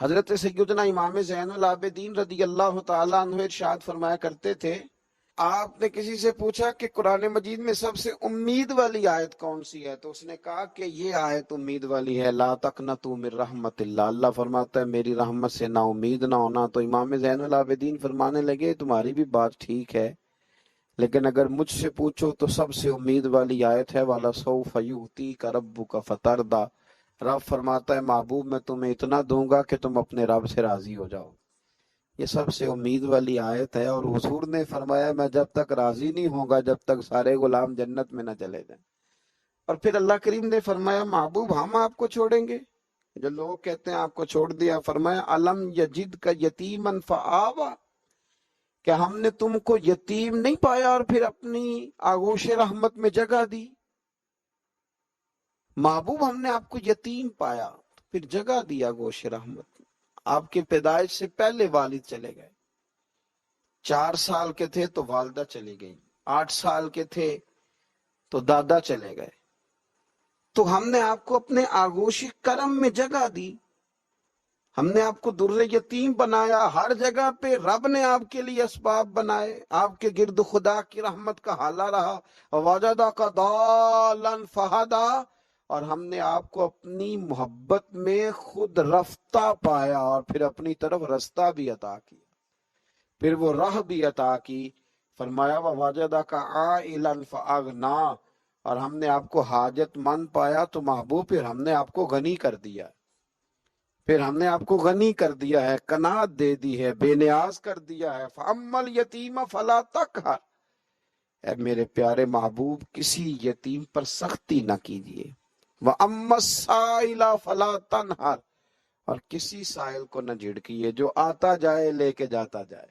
حضرت سیدنا امام زین العابدین رضی اللہ تعالیٰ عنہ ارشاد فرمایا کرتے تھے، آپ نے کسی سے پوچھا کہ قرآن مجید میں سب سے امید والی آیت کون سی ہے، تو اس نے کہا کہ یہ آیت امید والی ہے، لا تقنطوا من رحمت اللہ، اللہ فرماتا ہے میری رحمت سے نا امید نہ ہونا۔ تو امام زین العابدین فرمانے لگے تمہاری بھی بات ٹھیک ہے، لیکن اگر مجھ سے پوچھو تو سب سے امید والی آیت ہے وَلَسَوْفَ يُؤْتِيكَ رَبُّكَ فَتَرْضَىٰ، رب فرماتا ہے محبوب میں تمہیں اتنا دوں گا کہ تم اپنے رب سے راضی ہو جاؤ۔ یہ سب سے امید والی آیت ہے، اور حضور نے فرمایا میں جب تک راضی نہیں ہوں گا جب تک سارے غلام جنت میں نہ چلے جائیں۔ اور پھر اللہ کریم نے فرمایا محبوب ہم آپ کو چھوڑیں گے؟ جو لوگ کہتے ہیں آپ کو چھوڑ دیا، فرمایا الم یجدک یتیما فآویٰ، کہ ہم نے تم کو یتیم نہیں پایا اور پھر اپنی آغوش رحمت میں جگہ دی؟ محبوب ہم نے آپ کو یتیم پایا پھر جگہ دی آغوش رحمت میں۔ آپ کی پیدائش سے پہلے والد چلے گئے، 4 سال کے تھے تو والدہ چلی گئی، 8 سال کے تھے تو دادا چلے گئے، تو ہم نے آپ کو اپنے آغوش کرم میں جگہ دی، ہم نے آپ کو در یتیم بنایا، ہر جگہ پہ رب نے آپ کے لیے اسباب بنائے، آپ کے گرد خدا کی رحمت کا حالہ رہا، وَوَجَدَكَ ضَالًّا فَہَدَىٰ، اور ہم نے آپ کو اپنی محبت میں خود رفتہ پایا اور پھر اپنی طرف رستہ بھی عطا کیا، پھر وہ راہ بھی عطا کی۔ فرمایا وَوَجَدَكَ عَائِلًا فَأَغْنَىٰ، اور ہم نے آپ کو حاجت مند پایا تو محبوب پھر ہم نے آپ کو غنی کر دیا، پھر ہم نے آپ کو غنی کر دیا ہے، قناعت دے دی ہے، بے نیاز کر دیا ہے۔ فَأَمَّا الْيَتِيمَ فَلَا تَقْهَرْ، اے میرے پیارے محبوب کسی یتیم پر سختی نہ کیجیے، وَأَمَّا السَّائِلَ فَلَا تَنْهَرْ، اور کسی سائل کو نہ جھڑکیے، جو آتا جائے لے کے جاتا جائے۔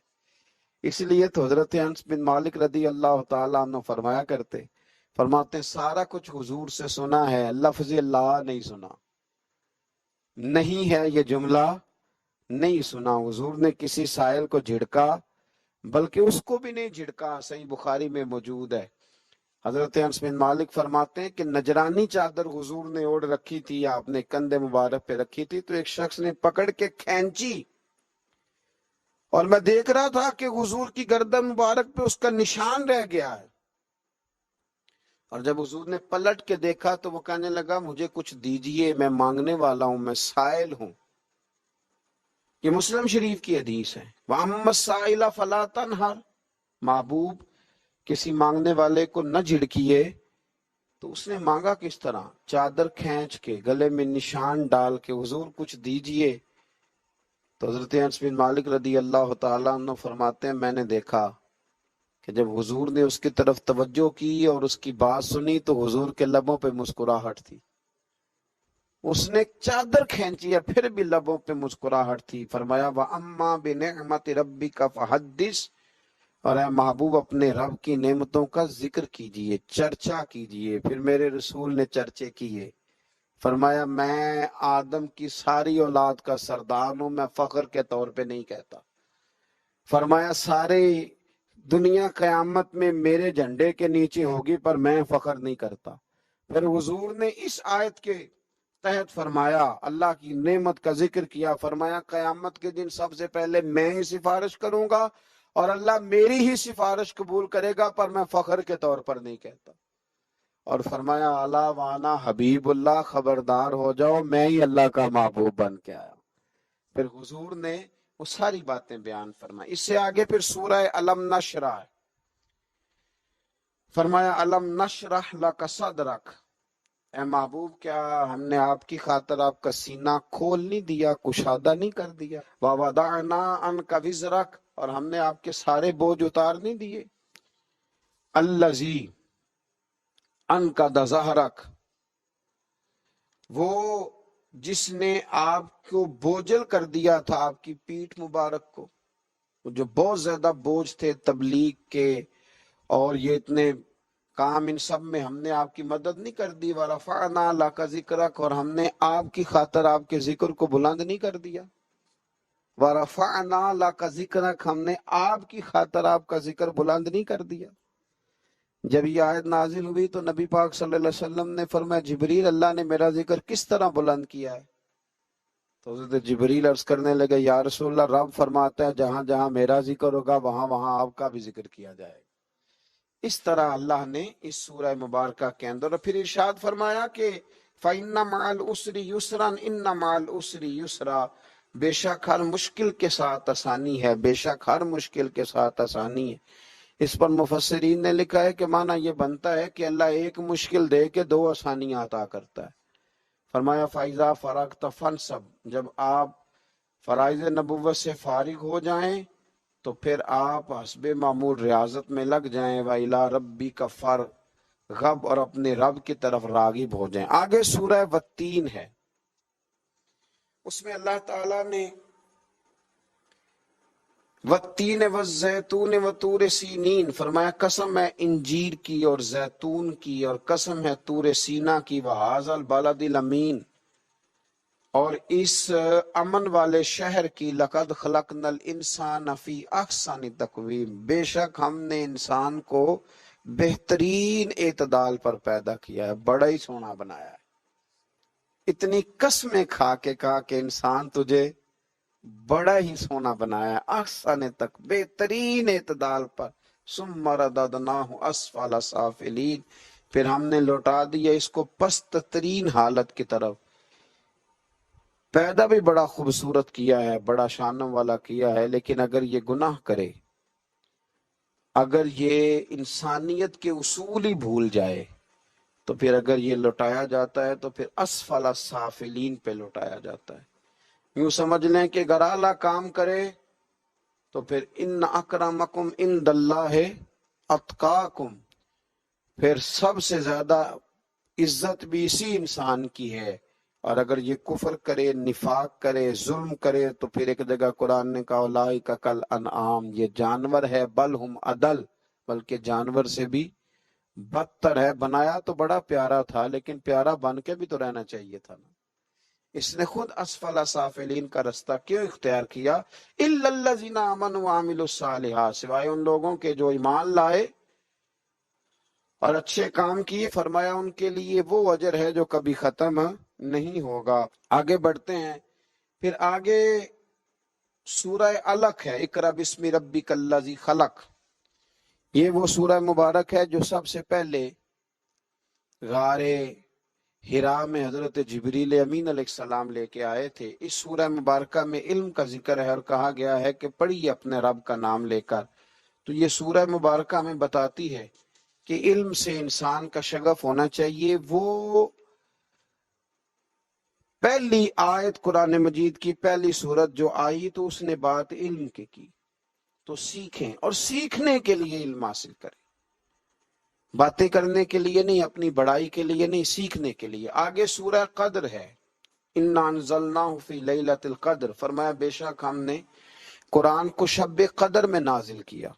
اس لیے تو حضرت انس بن مالک رضی اللہ تعالیٰ عنہ فرمایا فرماتے ہیں سارا کچھ حضور سے سنا ہے، لفظ لا نہیں سنا، نہیں ہے یہ جملہ نہیں سنا۔ حضور نے کسی سائل کو جھڑکا، بلکہ اس کو بھی نہیں جھڑکا، صحیح بخاری میں موجود ہے۔ حضرت انس بن مالک فرماتے ہیں کہ نجرانی چادر حضور نے اوڑھ رکھی تھی، آپ نے کندھے مبارک پہ رکھی تھی، تو ایک شخص نے پکڑ کے کھینچی، اور میں دیکھ رہا تھا کہ حضور کی گردن مبارک پہ اس کا نشان رہ گیا ہے، اور جب حضور نے پلٹ کے دیکھا تو وہ کہنے لگا مجھے کچھ دیجئے، میں مانگنے والا ہوں، میں سائل ہوں۔ یہ مسلم شریف کی حدیث ہے۔ وَأَمَّا السَّائِلَ فَلَا تَنْهَرْ، محبوب کسی مانگنے والے کو نہ جھڑکیے۔ تو اس نے مانگا کس طرح؟ چادر کھینچ کے، گلے میں نشان ڈال کے، حضور کچھ دیجئے۔ تو حضرت انس بن مالک رضی اللہ تعالیٰ عنہ فرماتے ہیں میں نے دیکھا کہ جب حضور نے اس کی طرف توجہ کی اور اس کی بات سنی تو حضور کے لبوں پہ مسکراہٹ تھی، اس نے چادر کھینچی ہے پھر بھی لبوں پہ مسکراہٹ تھی۔ فرمایا وَأَمَّا بِنِعْمَةِ رَبِّكَ فَحَدِّثْ، اور اے محبوب اپنے رب کی نعمتوں کا ذکر کیجئے، چرچا کیجئے۔ پھر میرے رسول نے چرچے کیے، فرمایا میں آدم کی ساری اولاد کا سردار ہوں، میں فخر کے طور پہ نہیں کہتا۔ فرمایا سارے دنیا قیامت میں میرے جھنڈے کے نیچے ہوگی پر میں فخر نہیں کرتا۔ پھر حضور نے اس آیت کے تحت فرمایا، اللہ کی نعمت کا ذکر کیا، فرمایا قیامت کے دن سب سے پہلے میں ہی سفارش کروں گا اور اللہ میری ہی سفارش قبول کرے گا، پر میں فخر کے طور پر نہیں کہتا۔ اور فرمایا الا وانا حبیب اللہ، خبردار ہو جاؤ میں ہی اللہ کا محبوب بن کے آیا۔ پھر حضور نے وہ ساری باتیں بیان فرمائی۔ اس سے آگے پھر سورہ علم نشرح ہے۔ فرمایا علم نشرح لک صدرک، اے محبوب کیا ہم نے آپ کی خاطر آپ کا سینہ کھول نہیں دیا، کشادہ نہیں کر دیا؟ وَوَضَعْنَا عَنْكَ وِزْرَكَ، اور ہم نے آپ کے سارے بوجھ اتار نہیں دیے؟ الَّذِي أَنْقَضَ ظَهْرَكَ، وہ جس نے آپ کو بوجھل کر دیا تھا، آپ کی پیٹھ مبارک کو، جو بہت زیادہ بوجھ تھے تبلیغ کے اور یہ اتنے کام، ان سب میں ہم نے آپ کی مدد نہیں کر دی۔ وَرَفَعْنَا لَكَ ذِكْرَكَ، اور ہم نے آپ کی خاطر آپ کے ذکر کو بلند نہیں کر دیا۔ وَرَفَعْنَا لَكَ ذِكْرَكَ، ہم نے آپ کی خاطر آپ کا ذکر بلند نہیں کر دیا۔ جب یہ آیت نازل ہوئی تو نبی پاک صلی اللہ علیہ وسلم نے فرمایا جبریل اللہ نے میرا ذکر کس طرح بلند کیا ہے؟ تو حضرت جبریل عرض کرنے لگے یا رسول اللہ رب فرماتا ہے جہاں جہاں میرا ذکر ہوگا وہاں وہاں آپ کا بھی ذکر کیا جائے گا۔ اس طرح اللہ نے اس سورہ مبارکہ کے اندر اور پھر ارشاد فرمایا کہ فَإِنَّ مَعَ الْعُسْرِ يُسْرًا إِنَّ مَعَ الْعُسْرِ يُسْرًا، بے شک ہر مشکل کے ساتھ آسانی ہے، بے شک ہر مشکل کے ساتھ آسانی ہے۔ اس پر مفسرین نے لکھا ہے کہ معنی یہ بنتا ہے کہ اللہ ایک مشکل دے کے دو آسانیاں عطا کرتا ہے۔ فرمایا فَإِذَا فَرَغْتَ فَانْصَبْ، جب آپ فرائض نبوت سے فارغ ہو جائیں تو پھر آپ حسب معمول ریاضت میں لگ جائیں، وَإِلَىٰ رَبِّكَ فَارْغَب، اور اپنے رب کی طرف راغب ہو جائیں۔ آگے سورہ والتین ہے، اس میں اللہ تعالیٰ نے والتین والزیتون وطور سینین فرمایا قسم ہے انجیر کی اور زیتون کی، اور قسم ہے طور سینا کی، وَهَٰذَا الْبَلَدِ الْأَمِينِ، اور اس امن والے شہر کی، لَقَدْ خَلَقْنَا الْإِنسَانَ فِي أَحْسَنِ تَقْوِيمٍ، بے شک ہم نے انسان کو بہترین اعتدال پر پیدا کیا ہے، بڑا ہی سونا بنایا ہے۔ اتنی قسمیں کھا کے کہا کہ انسان تجھے بڑا ہی سونا بنایا ہے، احسن تک بہترین اعتدال پر، ثم رددناہ اسفل سافلین، پھر ہم نے لوٹا دیا اس کو پست ترین حالت کی طرف۔ پیدا بھی بڑا خوبصورت کیا ہے، بڑا شانوں والا کیا ہے، لیکن اگر یہ گناہ کرے، اگر یہ انسانیت کے اصول ہی بھول جائے، تو پھر اگر یہ لوٹایا جاتا ہے تو پھر اسفل سافلین پہ لوٹایا جاتا ہے۔ یوں سمجھ لیں کہ اگر اعلیٰ کام کرے تو پھر ان اکرمکم عند اللہ اتقاکم، پھر سب سے زیادہ عزت بھی اسی انسان کی ہے۔ اور اگر یہ کفر کرے، نفاق کرے، ظلم کرے، تو پھر ایک جگہ قرآن نے کہا اولئک کالانعام، یہ جانور ہے، بل ہم اضل، بلکہ جانور سے بھی بدتر ہے۔ بنایا تو بڑا پیارا تھا، لیکن پیارا بن کے بھی تو رہنا چاہیے تھا نا۔ اس نے خود اسفل سافلین کا رستہ کیوں اختیار کیا؟ الا الذین آمنوا وعملوا الصالحات، سوائے ان لوگوں کے جو ایمان لائے اور اچھے کام کیے، فرمایا ان کے لیے وہ اجر ہے جو کبھی ختم نہیں ہوگا۔ آگے بڑھتے ہیں، پھر آگے سورہ علق ہے، اقرأ بسم ربک الذی خلق، یہ وہ سورہ مبارک ہے جو سب سے پہلے غار حرا میں حضرت جبریل امین علیہ السلام لے کے آئے تھے۔ اس سورہ مبارکہ میں علم کا ذکر ہے اور کہا گیا ہے کہ پڑھیے اپنے رب کا نام لے کر۔ تو یہ سورہ مبارکہ میں بتاتی ہے کہ علم سے انسان کا شغف ہونا چاہیے۔ وہ پہلی آیت قرآن مجید کی پہلی سورت جو آئی تو اس نے بات علم کی، تو سیکھیں، اور سیکھنے کے لیے علم حاصل کریں، باتیں کرنے کے لیے نہیں، اپنی بڑائی کے لیے نہیں، سیکھنے کے لیے۔ آگے سورہ قدر ہے، انا انزلناہ فی لیلۃ القدر، فرمایا بے شک ہم نے قرآن کو شب قدر میں نازل کیا،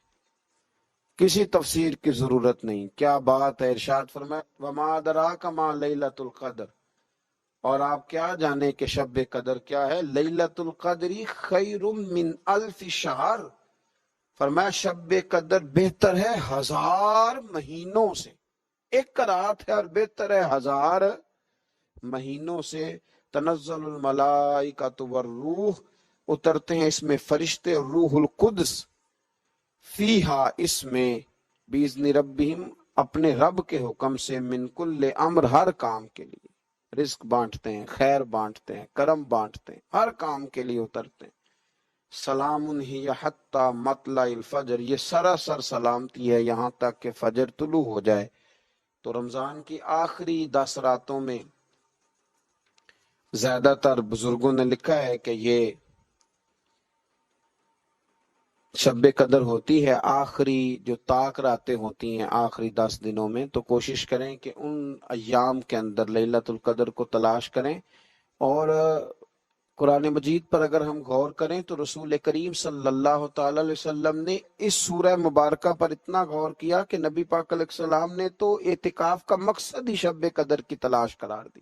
کسی تفسیر کی ضرورت نہیں۔ کیا بات ہے، ارشاد فرمایا وما ادراک ما لیلۃ القدر، اور آپ کیا جانے کہ شب قدر کیا ہے؟ لیلۃ القدر خیر من الف شہر، فرمایا شب قدر بہتر ہے 1000 مہینوں سے، ایک رات ہے اور بہتر ہے 1000 مہینوں سے۔ تنزل الملائکۃ والروح، اترتے ہیں اس میں فرشتے اور روح القدس، فیہا اس میں، باذن ربہم اپنے رب کے حکم سے، من کل امر ہر کام کے لیے، رزق بانٹتے ہیں، خیر بانٹتے ہیں، کرم بانٹتے ہیں، ہر کام کے لیے اترتے ہیں۔ سلام ہی حتی مطلع الفجر، یہ سراسر سلامتی ہے یہاں تک کہ فجر طلوع ہو جائے۔ تو رمضان کی آخری 10 راتوں میں زیادہ تر بزرگوں نے لکھا ہے کہ یہ شب قدر ہوتی ہے، آخری جو طاق راتیں ہوتی ہیں آخری 10 دنوں میں، تو کوشش کریں کہ ان ایام کے اندر لیلۃ القدر کو تلاش کریں۔ اور قرآن مجید پر اگر ہم غور کریں تو رسول کریم صلی اللہ تعالی علیہ وسلم نے اس سورہ مبارکہ پر اتنا غور کیا کہ نبی پاک علیہ السلام نے تو اعتکاف کا مقصد ہی شب قدر کی تلاش قرار دی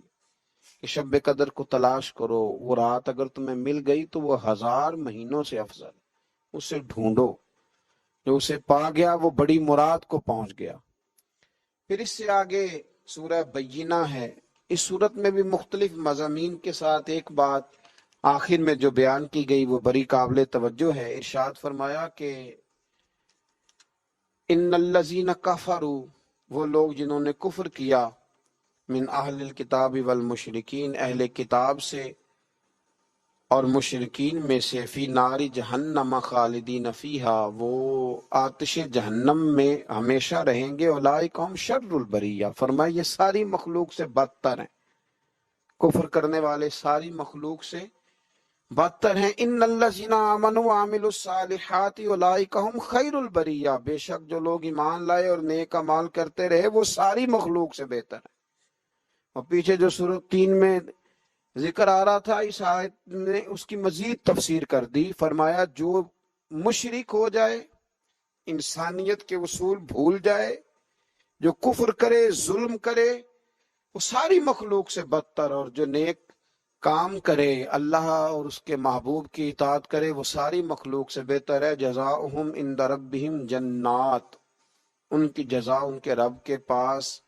کہ شب قدر کو تلاش کرو، وہ رات اگر تمہیں مل گئی تو وہ 1000 مہینوں سے افضل، اسے ڈھونڈو، جو اسے پا گیا وہ بڑی مراد کو پہنچ گیا۔ پھر اس سے آگے سورہ بینہ ہے، اس صورت میں بھی مختلف مضامین کے ساتھ ایک بات آخر میں جو بیان کی گئی وہ بڑی قابل توجہ ہے۔ ارشاد فرمایا کہ ان الذین کفروا، وہ لوگ جنہوں نے کفر کیا، من اہل الکتاب والمشرکین، اہل کتاب سے اور مشرکین میں سے، فی نار جہنم خالدین فیہا، وہ آتش جہنم میں ہمیشہ رہیں گے، اولئک هم شر البریہ، فرمایا یہ ساری مخلوق سے بدتر ہیں، کفر کرنے والے ساری مخلوق سے بدتر ہیں۔ ان الذین آمنوا وعملوا الصالحات اولئک هم خیر البریہ، بے شک جو لوگ ایمان لائے اور نیک اعمال کرتے رہے وہ ساری مخلوق سے بہتر ہیں۔ اور پیچھے جو سورۃ 3 میں ذکر آ رہا تھا، اس آیت نے اس کی مزید تفسیر کر دی، فرمایا جو مشرک ہو جائے، انسانیت کے اصول بھول جائے، جو کفر کرے، ظلم کرے، وہ ساری مخلوق سے بدتر، اور جو نیک کام کرے، اللہ اور اس کے محبوب کی اطاعت کرے، وہ ساری مخلوق سے بہتر ہے۔ جزاؤہم عند ربہم جنات، ان کی جزا ان کے رب کے پاس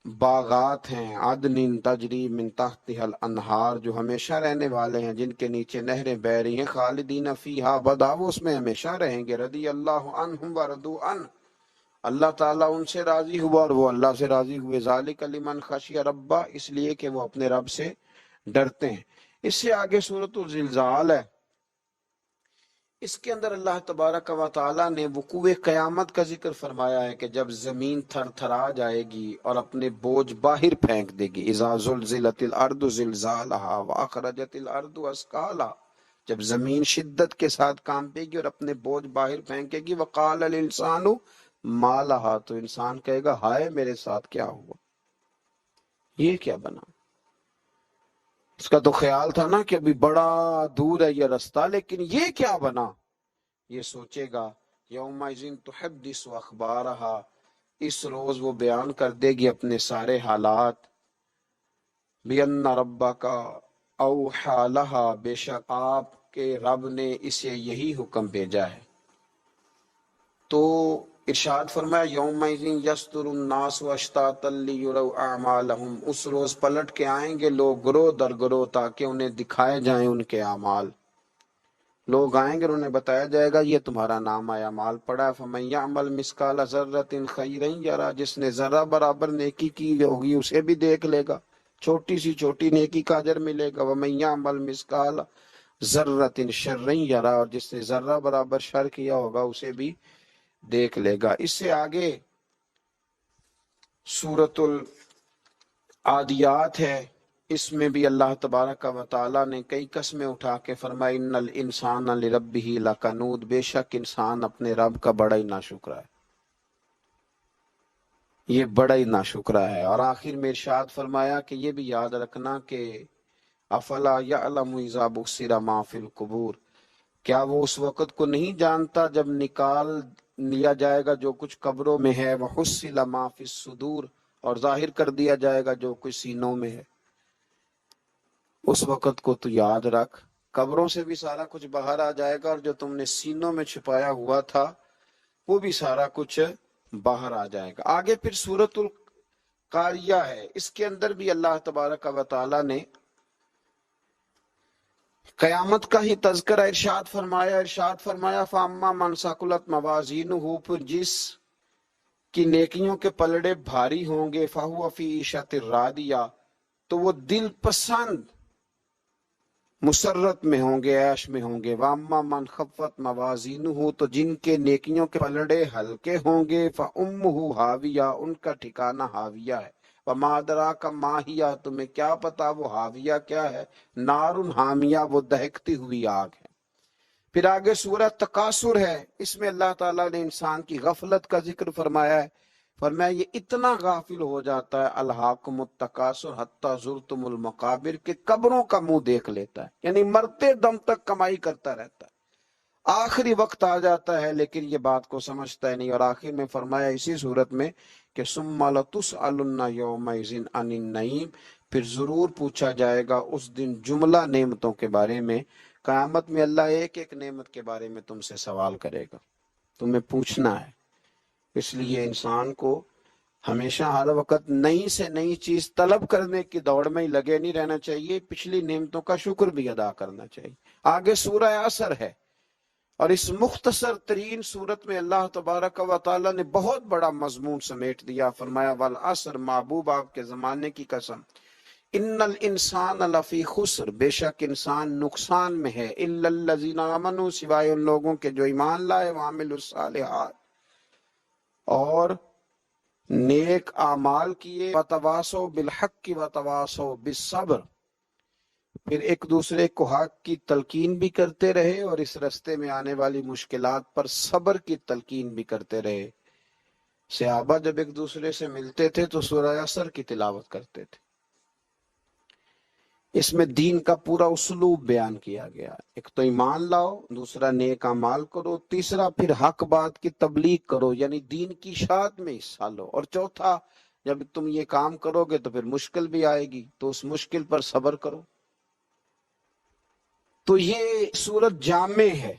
باغات ہیں، عدن تجری من تحتها الانہار، جو ہمیشہ رہنے والے ہیں، جن کے نیچے نہریں بہہ رہی ہیں، خالدین فیہا ابدا، وہ اس میں ہمیشہ رہیں گے۔ رضی اللہ عنہم ورضوا عنہ، اللہ تعالیٰ ان سے راضی ہوا اور وہ اللہ سے راضی ہوئے۔ ذالک لمن خشی ربہ، اس لیے کہ وہ اپنے رب سے ڈرتے ہیں۔ اس سے آگے سورۃ الزلزال ہے، اس کے اندر اللہ تبارک و تعالیٰ نے وقوع قیامت کا ذکر فرمایا ہے کہ جب زمین تھر تھرا جائے گی اور اپنے بوجھ باہر پھینک دے گی۔ اذا زلزلت الارض زلزالہا واخرجت الارض اثقالہا، جب زمین شدت کے ساتھ کانپے گی اور اپنے بوجھ باہر پھینکے گی۔ وقال الانسان ما لہا، تو انسان کہے گا ہائے میرے ساتھ کیا ہوا، یہ کیا بنا۔ اس کا تو خیال تھا نا کہ ابھی بڑا دور ہے یہ رستہ، لیکن یہ کیا بنا، یہ سوچے گا۔ یومئذ تحدث اخبارہا، اس روز وہ بیان کر دے گی اپنے سارے حالات۔ بِأَنَّ رَبَّكَ أَوْحَىٰ لَهَا، بے شک آپ کے رب نے اسے یہی حکم بھیجا ہے۔ تو ارشاد فرمایا یومئذ یصدر الناس اشتاتا لیروا اعمالهم، اس روز پلٹ کے آئیں گے لوگ گروہ در گروہ تاکہ انہیں دکھائے جائیں ان کے اعمال۔ لوگ آئیں گے اور انہیں بتایا جائے گا یہ تمہارا نامہ اعمال پڑا ہے۔ فمن یعمل مثقال ذرۃ خیرا یرہ، جس نے ذرہ برابر نیکی کی ہوگی اسے بھی دیکھ لے گا، چھوٹی سی چھوٹی نیکی کا اجر ملے گا۔ ومن یعمل مثقال ذرۃ شرا یرہ، اور جس نے ذرہ برابر شر کیا ہوگا اسے بھی دیکھ لے گا۔ اس سے آگے سورۃ العادیات ہے، اس میں بھی اللہ تبارک و تعالیٰ نے کئی قسمیں اٹھا کے فرمایا ان الانسان لربہ لکنود، بے شک انسان اپنے رب کا بڑا ہی ناشکرا ہے، یہ بڑا ہی ناشکرا ہے۔ اور آخر میں ارشاد فرمایا کہ یہ بھی یاد رکھنا کہ افلا یعلم اذا بصر ما فی القبور، کیا وہ اس وقت کو نہیں جانتا جب نکال لیا جائے گا جو کچھ قبروں میں ہے، وحصل ما فی الصدور، اور ظاہر کر دیا جائے گا جو کچھ سینوں میں ہے۔ اس وقت کو تو یاد رکھ، قبروں سے بھی سارا کچھ باہر آ جائے گا، اور جو تم نے سینوں میں چھپایا ہوا تھا وہ بھی سارا کچھ باہر آ جائے گا۔ آگے پھر سورۃ القاریہ ہے، اس کے اندر بھی اللہ تبارک و تعالیٰ نے قیامت کا ہی تذکرہ ارشاد فرمایا فاما من ثقلت موازینہ، پھر جس کی نیکیوں کے پلڑے بھاری ہوں گے، فہو فی عیشۃ راضیہ، تو وہ دل پسند مسرت میں ہوں گے، عیش میں ہوں گے۔ واما من خفت موازینہ، تو جن کے نیکیوں کے پلڑے ہلکے ہوں گے، فامہ ہاویہ، ان کا ٹھکانہ ہاویہ ہے۔ وما ادراک ما ہی، تمہیں کیا پتا وہ ہاویہ کیا ہے، نار حامیہ، وہ دہکتی ہوئی آگ ہے۔ پھر آگے سورہ تکاثر ہے، اس میں اللہ تعالیٰ نے انسان کی غفلت کا ذکر فرمایا ہے، فرمایا یہ اتنا غافل ہو جاتا ہے، الہاکم التکاثر حتی زرتم المقابر، کہ قبروں کا منہ دیکھ لیتا ہے، یعنی مرتے دم تک کمائی کرتا رہتا ہے، آخری وقت آ جاتا ہے لیکن یہ بات کو سمجھتا ہے نہیں۔ اور آخر میں فرمایا اسی صورت میں کہ ثم لتسألن یومئذ عن النعیم، پھر ضرور پوچھا جائے گا اس دن جملہ نعمتوں کے بارے میں۔ قیامت میں اللہ ایک ایک نعمت کے بارے میں تم سے سوال کرے گا، تمہیں پوچھنا ہے۔ اس لیے انسان کو ہمیشہ ہر وقت نئی سے نئی چیز طلب کرنے کی دوڑ میں ہی لگے نہیں رہنا چاہیے، پچھلی نعمتوں کا شکر بھی ادا کرنا چاہیے۔ آگے سورہ عصر ہے، اور اس مختصر ترین صورت میں اللہ تبارک و تعالی نے بہت بڑا مضمون سمیٹ دیا۔ فرمایا والعصر، محبوب آپ کے زمانے کی قسم، ان الانسان لفی خسر، بے شک انسان نقصان میں ہے، الا الذین آمنوا، سوائے ان لوگوں کے جو ایمان لائے، وعملوا الصالحات، اور نیک اعمال کیے، وتواصوا بالحق وتواصوا بالصبر، پھر ایک دوسرے کو حق کی تلقین بھی کرتے رہے اور اس رستے میں آنے والی مشکلات پر صبر کی تلقین بھی کرتے رہے۔ صحابہ جب ایک دوسرے سے ملتے تھے تو سورہ عصر کی تلاوت کرتے تھے۔ اس میں دین کا پورا اسلوب بیان کیا گیا، ایک تو ایمان لاؤ، دوسرا نیک اعمال کرو، تیسرا پھر حق بات کی تبلیغ کرو، یعنی دین کی اشاعت میں حصہ لو، اور چوتھا جب تم یہ کام کرو گے تو پھر مشکل بھی آئے گی، تو اس مشکل پر صبر کرو۔ تو یہ صورت جامع ہے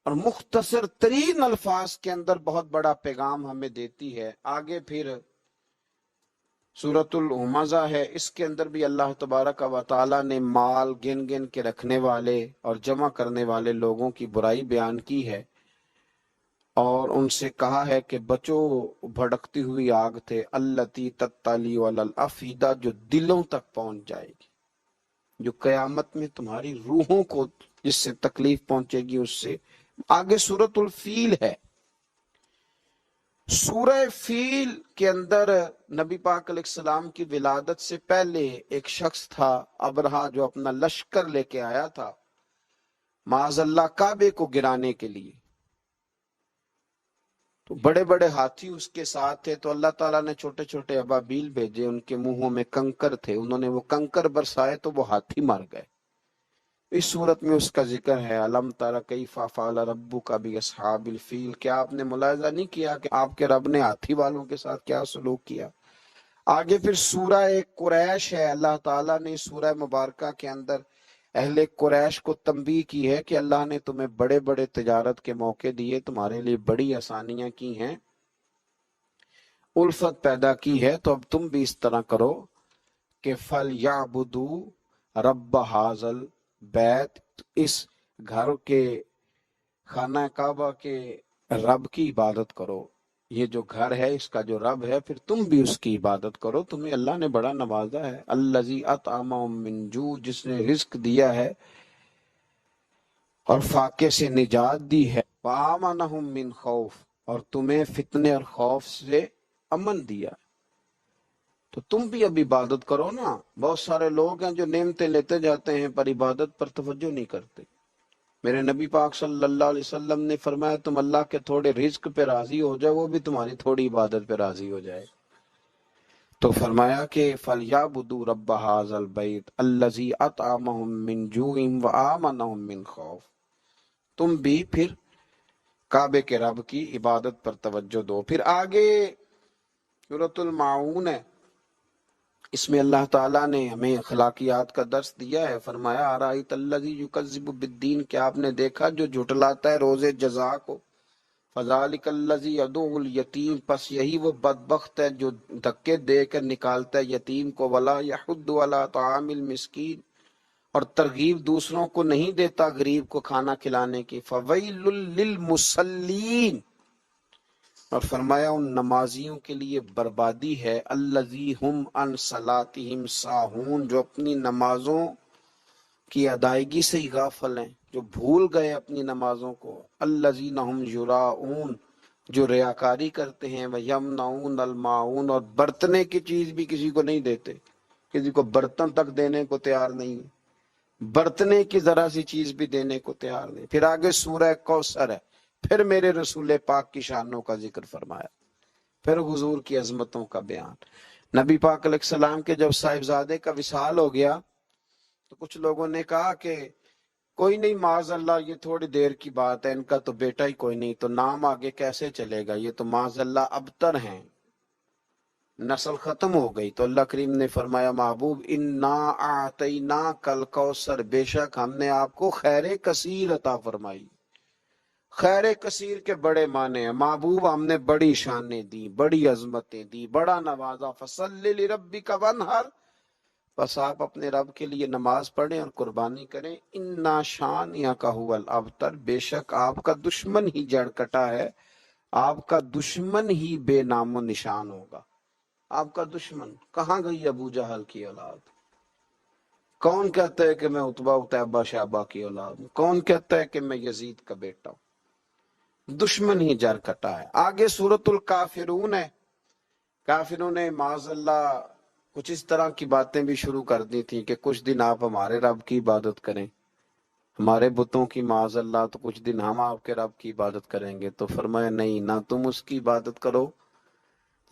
اور مختصر ترین الفاظ کے اندر بہت بڑا پیغام ہمیں دیتی ہے۔ آگے پھر سورۃ الہمزہ ہے، اس کے اندر بھی اللہ تبارک و تعالی نے مال گن گن کے رکھنے والے اور جمع کرنے والے لوگوں کی برائی بیان کی ہے، اور ان سے کہا ہے کہ بچو بھڑکتی ہوئی آگ تھے، التی تطلی علی الافئدہ، جو دلوں تک پہنچ جائے گی، جو قیامت میں تمہاری روحوں کو جس سے تکلیف پہنچے گی اس سے۔ آگے سورۃ الفیل ہے۔ سورہ فیل کے اندر نبی پاک علیہ السلام کی ولادت سے پہلے ایک شخص تھا ابرہہ، جو اپنا لشکر لے کے آیا تھا معاذ اللہ کعبے کو گرانے کے لیے، تو بڑے بڑے ہاتھی اس کے ساتھ تھے، تو اللہ تعالیٰ نے چھوٹے چھوٹے ابابیل بھیجے، ان کے منہوں میں کنکر تھے، انہوں نے وہ کنکر برسائے تو وہ ہاتھی مر گئے۔ اس صورت میں اس کا ذکر ہے، الم تر کیف فعل ربک باصحاب الفیل، کیا آپ نے ملاحظہ نہیں کیا کہ آپ کے رب نے ہاتھی والوں کے ساتھ کیا سلوک کیا۔ آگے پھر سورہ قریش ہے، اللہ تعالیٰ نے سورہ مبارکہ کے اندر اہل قریش کو تنبیہ کی ہے کہ اللہ نے تمہیں بڑے بڑے تجارت کے موقع دیے، تمہارے لیے بڑی آسانیاں کی ہیں، الفت پیدا کی ہے، تو اب تم بھی اس طرح کرو کہ فَلْيَعْبُدُوا رَبَّ هَٰذَا الْبَيْتِ، اس گھر کے خانہ کعبہ کے رب کی عبادت کرو، یہ جو گھر ہے اس کا جو رب ہے، پھر تم بھی اس کی عبادت کرو، تمہیں اللہ نے بڑا نوازا ہے۔ الذی اطعمہم من جوع، جس نے رزق دیا ہے اور فاقے سے نجات دی ہے، وآمنہم من خوف، اور تمہیں فتنے اور خوف سے امن دیا، تو تم بھی اب عبادت کرو نا۔ بہت سارے لوگ ہیں جو نعمتیں لیتے جاتے ہیں پر عبادت پر توجہ نہیں کرتے۔ میرے نبی پاک صلی اللہ علیہ وسلم نے فرمایا تم اللہ کے تھوڑے رزق پہ راضی ہو جاؤ، وہ بھی تمہاری تھوڑی عبادت پہ راضی ہو جائے۔ تو فرمایا کہ فَلْيَعْبُدُوا رَبَّ هَٰذَا الْبَيْتِ الَّذِي أَطْعَمَهُم مِّن جُوعٍ وَآمَنَهُم مِّن خوف، تم بھی پھر کعبے کے رب کی عبادت پر توجہ دو۔ پھر آگے سورۃ الماعون ہے، اس میں اللہ تعالیٰ نے ہمیں اخلاقیات کا درس دیا ہے۔ فرمایا ارأیت الذی یکذب بالدین، کیا آپ نے دیکھا جو جھٹلاتا ہے روز جزا کو، فذلک الذی یدعو الیتیم، پس یہی وہ بدبخت ہے جو دھکے دے کر نکالتا ہے یتیم کو، ولا یحض علی طعام المسکین، اور ترغیب دوسروں کو نہیں دیتا غریب کو کھانا کھلانے کی، فویل للمصلین، اور فرمایا ان نمازیوں کے لیے بربادی ہے، الذی ہم عن صلاتہم ساہون، جو اپنی نمازوں کی ادائیگی سے ہی غافل ہیں، جو بھول گئے اپنی نمازوں کو، الذین ہم یراؤون، جو ریاکاری کرتے ہیں، ویمنعون الماعون، اور برتنے کی چیز بھی کسی کو نہیں دیتے، کسی کو برتن تک دینے کو تیار نہیں، برتنے کی ذرا سی چیز بھی دینے کو تیار نہیں۔ پھر آگے سورہ کوثر ہے، پھر میرے رسول پاک کی شانوں کا ذکر فرمایا، پھر حضور کی عظمتوں کا بیان۔ نبی پاک علیہ السلام کے جب صاحبزادے کا وصال ہو گیا تو کچھ لوگوں نے کہا کہ کوئی نہیں، معاذ اللہ یہ تھوڑی دیر کی بات ہے، ان کا تو بیٹا ہی کوئی نہیں، تو نام آگے کیسے چلے گا، یہ تو معاذ اللہ ابتر ہیں، نسل ختم ہو گئی۔ تو اللہ کریم نے فرمایا محبوب انا اعطیناک الکوثر، بے شک ہم نے آپ کو خیر کثیر عطا فرمائی، خیر کثیر کے بڑے معنی ہیں، محبوب ہم نے بڑی شانیں دی، بڑی عظمتیں دی، بڑا نوازا، فصلی لربک وانحر، بس آپ اپنے رب کے لیے نماز پڑھیں اور قربانی کریں، انا شانئک ھو الابتر، بے شک آپ کا دشمن ہی جڑ کٹا ہے، آپ کا دشمن ہی بے نام و نشان ہوگا۔ آپ کا دشمن کہاں گئی؟ ابو جہل کی اولاد۔ کون کہتا ہے کہ میں عتبہ اتیبہ شیبہ کی اولاد ہوں؟ کون کہتا ہے کہ میں یزید کا بیٹا ہوں؟ دشمن ہی جڑ کٹا ہے۔ آگے سورۃ الکافرون ہے۔ کافروں نے معاذ اللہ کچھ اس طرح کی باتیں بھی شروع کر دی تھی کہ کچھ دن آپ ہمارے رب کی عبادت کریں، ہمارے بتوں کی، معاذ اللہ، تو کچھ دن ہم آپ کے رب کی عبادت کریں گے۔ تو فرمایا نہیں، نہ تم اس کی عبادت کرو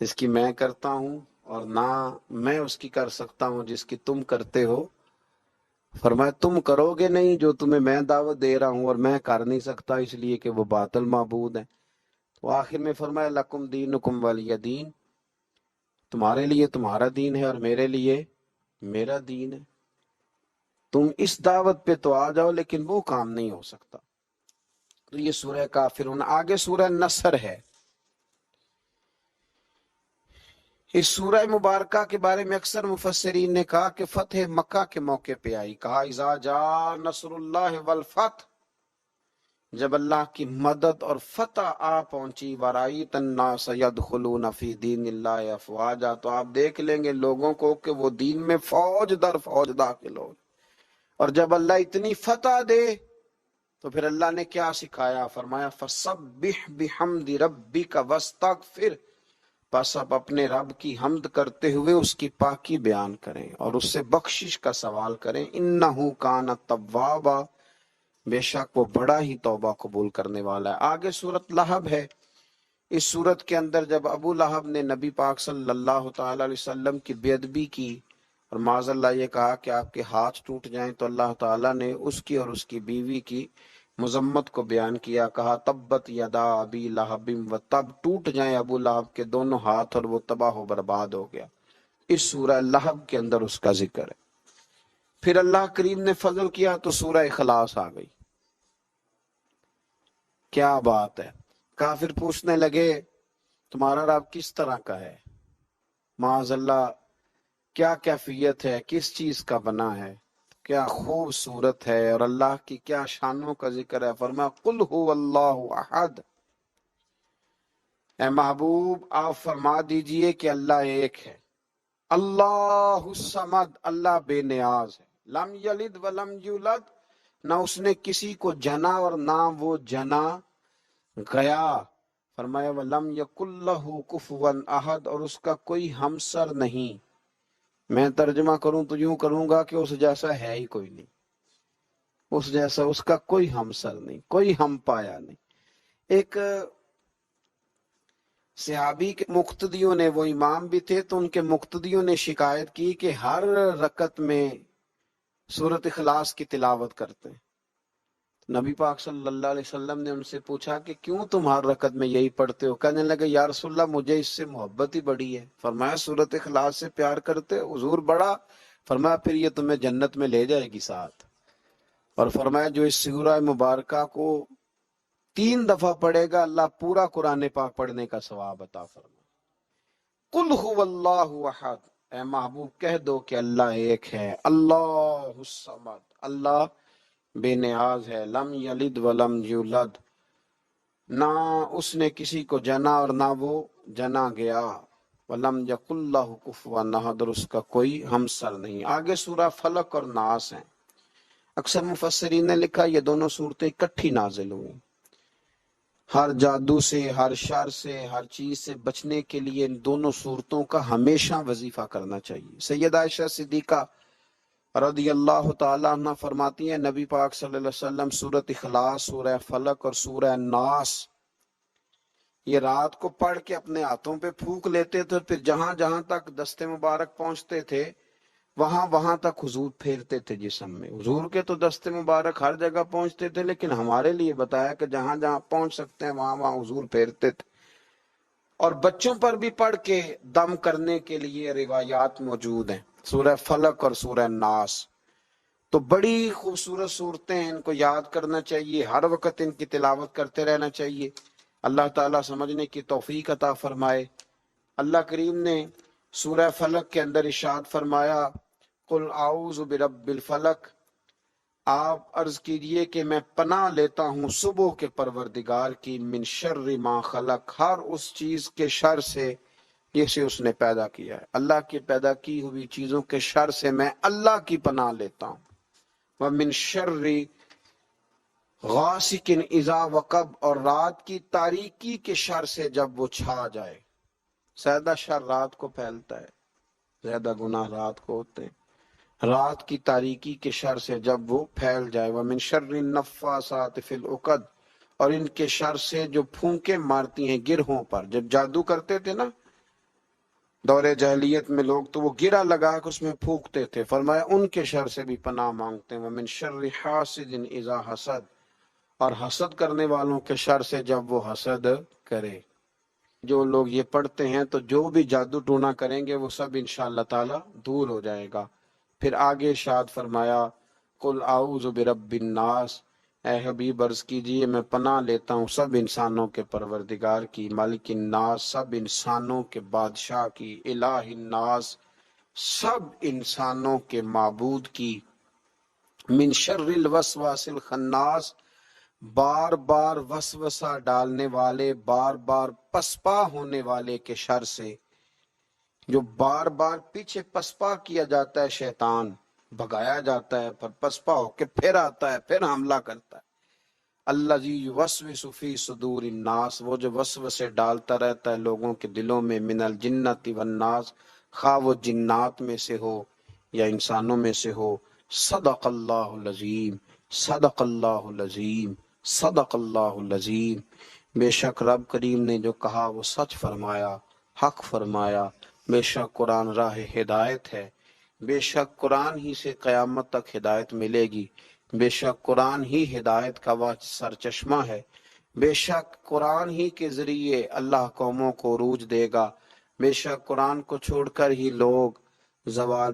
جس کی میں کرتا ہوں، اور نہ میں اس کی کر سکتا ہوں جس کی تم کرتے ہو۔ فرمایا تم کرو گے نہیں جو تمہیں میں دعوت دے رہا ہوں، اور میں کر نہیں سکتا اس لیے کہ وہ باطل معبود ہیں۔ تو آخر میں فرمایا لکم دینکم ولی دین، تمہارے لیے تمہارا دین ہے اور میرے لیے میرا دین ہے۔ تم اس دعوت پہ تو آ جاؤ، لیکن وہ کام نہیں ہو سکتا۔ تو یہ سورہ کافرون۔ آگے سورہ نصر ہے۔ اس سورہ مبارکہ کے بارے میں اکثر مفسرین نے کہا کہ فتح مکہ کے موقع پہ آئی۔ کہا اذا جاء نصر اللہ والفتح، جب اللہ کی مدد اور فتح آ پہنچی، ورأیت الناس یدخلون فی دین اللہ افواجا، تو آپ دیکھ لیں گے لوگوں کو کہ وہ دین میں فوج در فوج داخل ہو۔ اور جب اللہ اتنی فتح دے تو پھر اللہ نے کیا سکھایا؟ فرمایا فسبح بحمد ربک واستغفر، پس اب اپنے رب کی حمد کرتے ہوئے اس کی پاکی بیان کریں اور اس سے بخشش کا سوال کریں، انہ کان توابا، بے شک وہ بڑا ہی توبہ قبول کرنے والا ہے۔ آگے سورۃ لہب ہے۔ اس سورت کے اندر جب ابو لہب نے نبی پاک صلی اللہ تعالی علیہ وسلم کی بے ادبی کی اور معاذ اللہ یہ کہا کہ آپ کے ہاتھ ٹوٹ جائیں، تو اللہ تعالیٰ نے اس کی اور اس کی بیوی کی مذمت کو بیان کیا۔ کہا تبت یدا ابی لہب و تب، ٹوٹ جائیں ابو لہب کے دونوں ہاتھ اور وہ تباہ و برباد ہو گیا۔ اس سورہ لہب کے اندر اس کا ذکر ہے۔ پھر اللہ کریم نے فضل کیا تو سورہ اخلاص آ گئی۔ کیا بات ہے! کافر پوچھنے لگے تمہارا رب کس طرح کا ہے؟ معاذ اللہ کیا کیفیت ہے، کس چیز کا بنا ہے، کیا خوبصورت ہے، اور اللہ کی کیا شانوں کا ذکر ہے۔ فرمایا قل هو اللہ احد، اے محبوب آپ فرما دیجئے کہ اللہ ایک ہے، اللہ الصمد، اللہ بے نیاز ہے، لم یلد ولم یولد، نہ اس نے کسی کو جنا اور نہ وہ جنا گیا۔ فرمایا وَلَمْ يَكُنْ لَهُ كُفُوًا أَحَدٌ، اور اس کا کوئی ہمسر نہیں۔ میں ترجمہ کروں تو یوں کروں گا کہ اس جیسا ہے ہی کوئی نہیں، اس جیسا اس کا کوئی ہمسر نہیں، کوئی ہم پایا نہیں۔ ایک صحابی کے مقتدیوں نے، وہ امام بھی تھے، تو ان کے مقتدیوں نے شکایت کی کہ ہر رکعت میں سورۃ اخلاص کی تلاوت کرتے ہیں۔ نبی پاک صلی اللہ علیہ وسلم نے ان سے پوچھا کہ کیوں تم ہر رکعت میں یہی پڑھتے ہو؟ کہنے لگے یا رسول اللہ مجھے اس سے محبت ہی بڑی ہے۔ فرمایا سورۃ اخلاص سے پیار کرتے ہو؟ حضور بڑا؟ فرمایا پھر یہ تمہیں جنت میں لے جائے گی ساتھ۔ اور فرمایا جو اس سورہ مبارکہ کو 3 دفعہ پڑھے گا اللہ پورا قرآن پاک پڑھنے کا ثواب عطا فرمائے۔ قل هو اللہ احد، اے محبوب کہہ دو کہ اللہ ایک ہے، اللہ الصمد، اللہ بے نیاز ہے، لم یلد ولم یولد، نہ اس نے کسی کو جنا اور نہ وہ جنا گیا، ولم یکن لہ کفوا احد، اور اس کا کوئی ہمسر نہیں۔ آگے سورہ فلق اور ناس ہیں۔ اکثر مفسرین نے لکھا یہ دونوں صورتیں اکٹھی نازل ہوئی۔ ہر جادو سے، ہر شر سے، ہر چیز سے بچنے کے لیے ان دونوں صورتوں کا ہمیشہ وظیفہ کرنا چاہیے۔ سیدہ عائشہ صدیقہ رضی اللہ تعالیٰ عنہ فرماتی ہیں نبی پاک صلی اللہ علیہ وسلم سورۃ اخلاص، سورہ فلق اور سورہ ناس یہ رات کو پڑھ کے اپنے ہاتھوں پہ پھونک لیتے تھے، پھر جہاں جہاں تک دست مبارک پہنچتے تھے وہاں وہاں تک حضور پھیرتے تھے جسم میں۔ حضور کے تو دست مبارک ہر جگہ پہنچتے تھے، لیکن ہمارے لیے بتایا کہ جہاں جہاں پہنچ سکتے ہیں وہاں وہاں حضور پھیرتے تھے۔ اور بچوں پر بھی پڑھ کے دم کرنے کے لیے روایات موجود ہیں، سورہ فلق اور سورہ ناس۔ تو بڑی خوبصورت صورتیں ہیں، ان کو یاد کرنا چاہیے، ہر وقت ان کی تلاوت کرتے رہنا چاہیے۔ اللہ تعالیٰ سمجھنے کی توفیق عطا فرمائے۔ اللہ کریم نے سورہ فلق کے اندر ارشاد فرمایا، قل اعوذ برب الفلق، آپ عرض کیجئے کہ میں پناہ لیتا ہوں صبح کے پروردگار کی، من شر ما خلق، ہر اس چیز کے شر سے جسے اس نے پیدا کیا ہے۔ اللہ کی پیدا کی ہوئی چیزوں کے شر سے میں اللہ کی پناہ لیتا ہوں۔ وَمِن شَرِّ غَاسِقٍ اِذَا وَقَبَ، اور رات کی تاریکی کے شر سے جب وہ چھا جائے۔ زیادہ شر رات کو پھیلتا ہے، زیادہ گناہ رات کو ہوتے ہیں۔ رات کی تاریکی کے شر سے جب وہ پھیل جائے۔ وَمِن شَرِّ النَّفَّاثَاتِ فِي الْعُقَدِ، اور ان کے شر سے جو پھونکے مارتی ہیں گرہوں پر۔ جب جادو کرتے تھے نا دور جاہلیت میں لوگ، تو وہ گرہ لگا کر اس میں پھونکتے تھے، فرمایا ان کے شر سے بھی پناہ مانگتے ہیں۔ وَمِن شَرِّ حَاسِدٍ اِذَا حَسَدَ، اور حسد کرنے والوں کے شر سے جب وہ حسد کرے۔ جو لوگ یہ پڑھتے ہیں تو جو بھی جادو ٹونا کریں گے وہ سب انشاءاللہ تعالی دور ہو جائے گا۔ پھر آگے ارشاد فرمایا، قُلْ اعوذ برب الناس، اے حبیب عرض کیجئے میں پناہ لیتا ہوں سب انسانوں کے پروردگار کی، مالک الناس، سب انسانوں کے بادشاہ کی، الہ الناس، سب انسانوں کے معبود کی، من شر الوسواس الخناس، بار بار وسوسہ ڈالنے والے، بار بار پسپا ہونے والے کے شر سے، جو بار بار پیچھے پسپا کیا جاتا ہے، شیطان بھگایا جاتا ہے پر پسپا ہو کے پھر آتا ہے، پھر حملہ کرتا ہے۔ الذی یوسوس فی صدور الناس، وہ جو وسوسے ڈالتا رہتا ہے لوگوں کے دلوں میں، من الجنۃ والناس، خواہ وہ جنات میں سے ہو یا انسانوں میں سے ہو۔ صدق اللہ العظیم، صدق اللہ العظیم، صدق اللہ العظیم۔ بے شک رب کریم نے جو کہا وہ سچ فرمایا، حق فرمایا۔ بے شک قرآن راہ ہدایت ہے، بے شک قرآن ہی سے قیامت تک ہدایت ملے گی، بے شک قرآن ہی ہدایت کا وہ سرچشمہ ہے، بے شک قرآن ہی کے ذریعے اللہ قوموں کو عروج دے گا، بے شک قرآن کو چھوڑ کر ہی لوگ زوال